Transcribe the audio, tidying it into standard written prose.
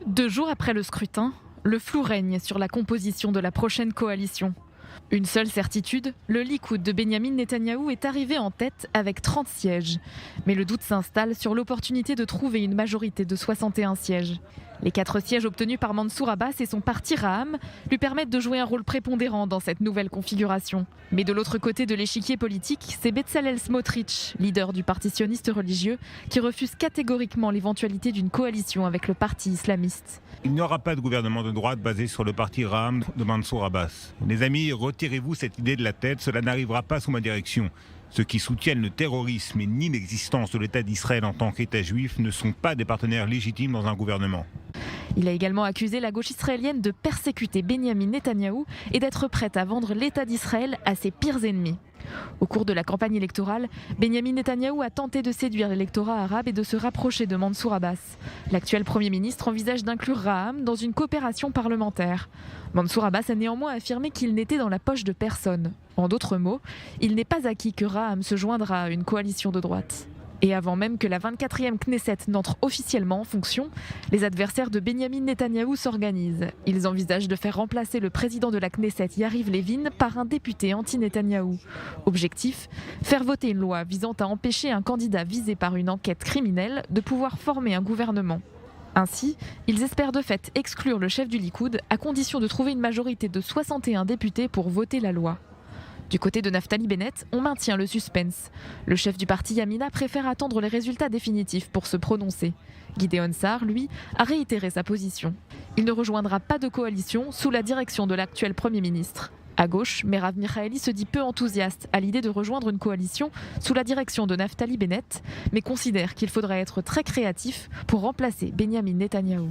2 jours après le scrutin, le flou règne sur la composition de la prochaine coalition. Une seule certitude, le Likoud de Benyamin Netanyahou est arrivé en tête avec 30 sièges. Mais le doute s'installe sur l'opportunité de trouver une majorité de 61 sièges. Les 4 sièges obtenus par Mansour Abbas et son parti Ra'am lui permettent de jouer un rôle prépondérant dans cette nouvelle configuration. Mais de l'autre côté de l'échiquier politique, c'est Bezalel Smotrich, leader du parti sioniste religieux, qui refuse catégoriquement l'éventualité d'une coalition avec le parti islamiste. Il n'y aura pas de gouvernement de droite basé sur le parti Ra'am de Mansour Abbas. Les amis, retirez-vous cette idée de la tête, cela n'arrivera pas sous ma direction. Ceux qui soutiennent le terrorisme et nient l'existence de l'État d'Israël en tant qu'État juif ne sont pas des partenaires légitimes dans un gouvernement. Il a également accusé la gauche israélienne de persécuter Benyamin Netanyahou et d'être prête à vendre l'État d'Israël à ses pires ennemis. Au cours de la campagne électorale, Benyamin Netanyahou a tenté de séduire l'électorat arabe et de se rapprocher de Mansour Abbas. L'actuel Premier ministre envisage d'inclure Ra'am dans une coopération parlementaire. Mansour Abbas a néanmoins affirmé qu'il n'était dans la poche de personne. En d'autres mots, il n'est pas acquis que Ra'am se joindra à une coalition de droite. Et avant même que la 24e Knesset n'entre officiellement en fonction, les adversaires de Benyamin Netanyahou s'organisent. Ils envisagent de faire remplacer le président de la Knesset, Yariv Levin, par un député anti-Netanyahou. Objectif : faire voter une loi visant à empêcher un candidat visé par une enquête criminelle de pouvoir former un gouvernement. Ainsi, ils espèrent de fait exclure le chef du Likoud à condition de trouver une majorité de 61 députés pour voter la loi. Du côté de Naftali Bennett, on maintient le suspense. Le chef du parti Yamina préfère attendre les résultats définitifs pour se prononcer. Gideon Sa'ar, lui, a réitéré sa position. Il ne rejoindra pas de coalition sous la direction de l'actuel Premier ministre. À gauche, Merav Michaeli se dit peu enthousiaste à l'idée de rejoindre une coalition sous la direction de Naftali Bennett, mais considère qu'il faudra être très créatif pour remplacer Benyamin Netanyahou.